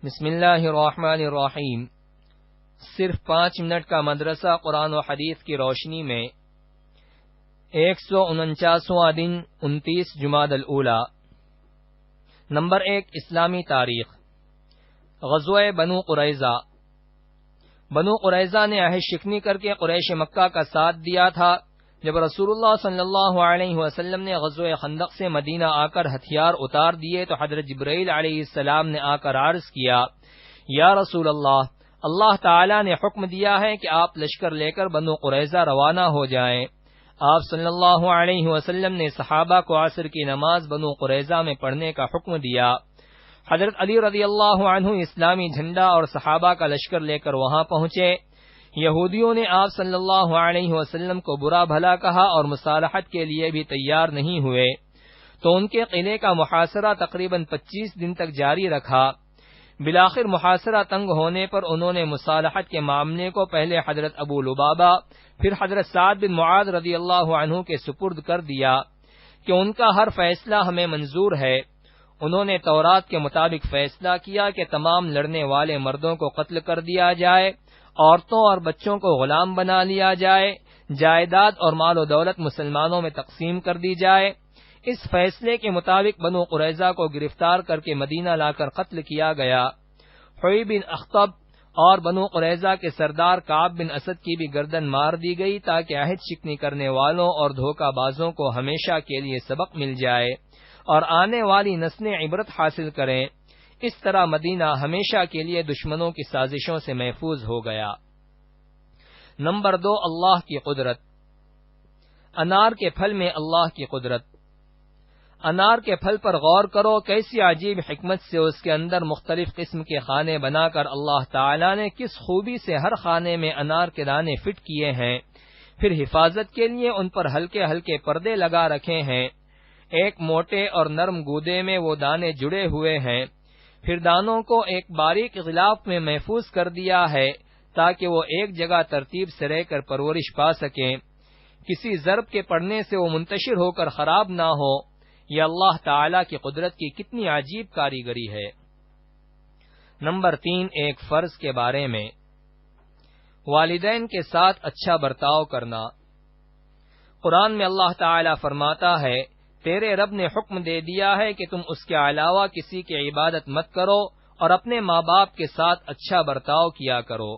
بسم اللہ الرحمن الرحیم۔ صرف 5 منٹ کا مدرسہ قرآن و حدیث کی روشنی میں 149واں دن 29 جمادی الاولی۔ نمبر 1، اسلامی تاریخ۔ غزوہ بنو قریظہ۔ بنو قریظہ نے عہد شکنی کر کے قریش مکہ کا ساتھ دیا تھا۔ جب رسول اللہ صلی اللہ علیہ وسلم نے غزوہ خندق سے مدینہ آ کر ہتھیار اتار دیے تو حضرت جبرائیل علیہ السلام نے آ کر عرض کیا، یا رسول اللہ تعالی نے حکم دیا ہے کہ آپ لشکر لے کر بنو قریظہ روانہ ہو جائیں۔ آپ صلی اللہ علیہ وسلم نے صحابہ کو عصر کی نماز بنو قریظہ میں پڑھنے کا حکم دیا۔ حضرت علی رضی اللہ عنہ اسلامی جھنڈا اور صحابہ کا لشکر لے کر وہاں پہنچے۔ یہودیوں نے آپ صلی اللہ علیہ وسلم کو برا بھلا کہا اور مصالحت کے لیے بھی تیار نہیں ہوئے، تو ان کے قلعے کا محاصرہ تقریباً 25 دن تک جاری رکھا۔ بالآخر محاصرہ تنگ ہونے پر انہوں نے مصالحت کے معاملے کو پہلے حضرت ابو لبابہ پھر حضرت سعد بن معاذ رضی اللہ عنہ کے سپرد کر دیا کہ ان کا ہر فیصلہ ہمیں منظور ہے۔ انہوں نے تورات کے مطابق فیصلہ کیا کہ تمام لڑنے والے مردوں کو قتل کر دیا جائے، عورتوں اور بچوں کو غلام بنا لیا جائے، جائیداد اور مال و دولت مسلمانوں میں تقسیم کر دی جائے۔ اس فیصلے کے مطابق بنو قریظہ کو گرفتار کر کے مدینہ لا کر قتل کیا گیا۔ حوی بن اخطب اور بنو قریظہ کے سردار کعب بن اسد کی بھی گردن مار دی گئی تاکہ عہد شکنی کرنے والوں اور دھوکہ بازوں کو ہمیشہ کے لیے سبق مل جائے اور آنے والی نسلیں عبرت حاصل کریں۔ اس طرح مدینہ ہمیشہ کے لیے دشمنوں کی سازشوں سے محفوظ ہو گیا۔ نمبر 2، اللہ کی قدرت۔ انار کے پھل میں اللہ کی قدرت۔ انار کے پھل پر غور کرو، کیسی عجیب حکمت سے اس کے اندر مختلف قسم کے خانے بنا کر اللہ تعالی نے کس خوبی سے ہر خانے میں انار کے دانے فٹ کیے ہیں، پھر حفاظت کے لیے ان پر ہلکے ہلکے پردے لگا رکھے ہیں۔ ایک موٹے اور نرم گودے میں وہ دانے جڑے ہوئے ہیں، پھر دانوں کو ایک باریک غلاف میں محفوظ کر دیا ہے تاکہ وہ ایک جگہ ترتیب سے رہ کر پرورش پا سکیں، کسی ضرب کے پڑنے سے وہ منتشر ہو کر خراب نہ ہو۔ یہ اللہ تعالی کی قدرت کی کتنی عجیب کاریگری ہے۔ نمبر 3، ایک فرض کے بارے میں۔ والدین کے ساتھ اچھا برتاؤ کرنا۔ قرآن میں اللہ تعالی فرماتا ہے، تیرے رب نے حکم دے دیا ہے کہ تم اس کے علاوہ کسی کی عبادت مت کرو اور اپنے ماں باپ کے ساتھ اچھا برتاؤ کیا کرو۔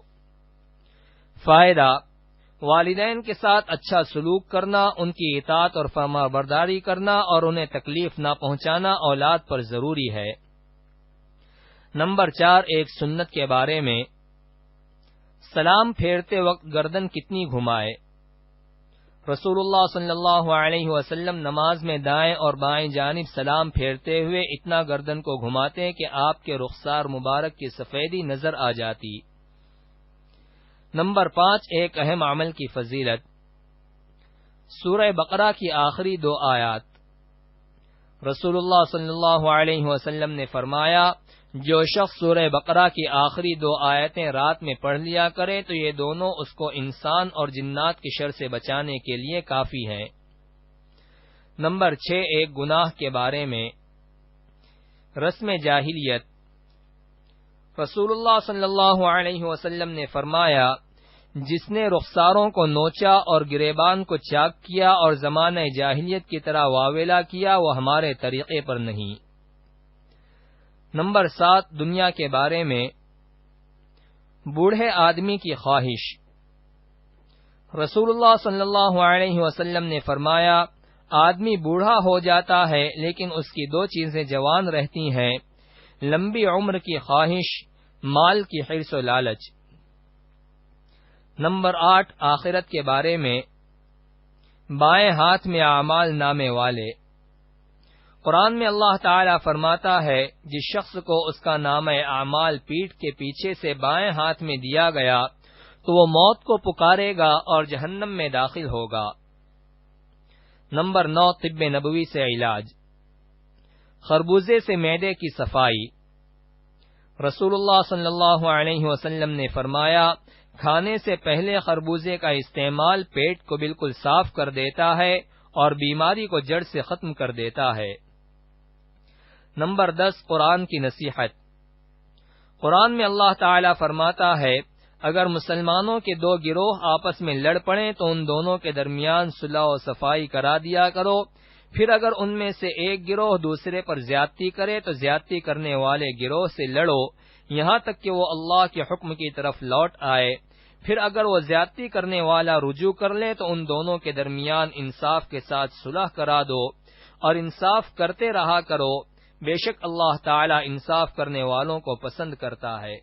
فائدہ: والدین کے ساتھ اچھا سلوک کرنا، ان کی اطاعت اور فرمانبرداری کرنا اور انہیں تکلیف نہ پہنچانا اولاد پر ضروری ہے۔ نمبر 4، ایک سنت کے بارے میں۔ سلام پھیرتے وقت گردن کتنی گھمائے۔ رسول اللہ صلی اللہ علیہ وسلم نماز میں دائیں اور بائیں جانب سلام پھیرتے ہوئے اتنا گردن کو گھماتے کہ آپ کے رخسار مبارک کی سفیدی نظر آ جاتی۔ نمبر 5، ایک اہم عمل کی فضیلت۔ سورہ بقرہ کی آخری 2 آیات۔ رسول اللہ صلی اللہ علیہ وسلم نے فرمایا، جو شخص سورہ بقرہ کی آخری 2 آیتیں رات میں پڑھ لیا کرے تو یہ دونوں اس کو انسان اور جنات کی شر سے بچانے کے لیے کافی ہیں۔ نمبر 6، ایک گناہ کے بارے میں۔ رسم جاہلیت۔ رسول اللہ صلی اللہ علیہ وسلم نے فرمایا، جس نے رخساروں کو نوچا اور گریبان کو چاک کیا اور زمانہ جاہلیت کی طرح واویلا کیا، وہ ہمارے طریقے پر نہیں۔ نمبر 7، دنیا کے بارے میں۔ بوڑھے آدمی کی خواہش۔ رسول اللہ صلی اللہ علیہ وسلم نے فرمایا، آدمی بوڑھا ہو جاتا ہے لیکن اس کی 2 چیزیں جوان رہتی ہیں، لمبی عمر کی خواہش، مال کی حرص و لالچ۔ نمبر 8، آخرت کے بارے میں۔ بائیں ہاتھ میں اعمال نامے والے۔ قرآن میں اللہ تعالی فرماتا ہے، جس شخص کو اس کا نامہ اعمال پیٹھ کے پیچھے سے بائیں ہاتھ میں دیا گیا تو وہ موت کو پکارے گا اور جہنم میں داخل ہوگا۔ نمبر 9، طب نبوی سے علاج۔ خربوزے سے معدے کی صفائی۔ رسول اللہ صلی اللہ علیہ وسلم نے فرمایا، کھانے سے پہلے خربوزے کا استعمال پیٹ کو بالکل صاف کر دیتا ہے اور بیماری کو جڑ سے ختم کر دیتا ہے۔ نمبر 10، قرآن کی نصیحت۔ قرآن میں اللہ تعالی فرماتا ہے اگر مسلمانوں کے دو گروہ آپس میں لڑ پڑیں تو ان دونوں کے درمیان صلح و صفائی کرا دیا کرو، پھر اگر ان میں سے ایک گروہ دوسرے پر زیادتی کرے تو زیادتی کرنے والے گروہ سے لڑو یہاں تک کہ وہ اللہ کے حکم کی طرف لوٹ آئے، پھر اگر وہ زیادتی کرنے والا رجوع کر لے تو ان دونوں کے درمیان انصاف کے ساتھ صلح کرا دو اور انصاف کرتے رہا کرو، بے شک اللہ تعالی انصاف کرنے والوں کو پسند کرتا ہے۔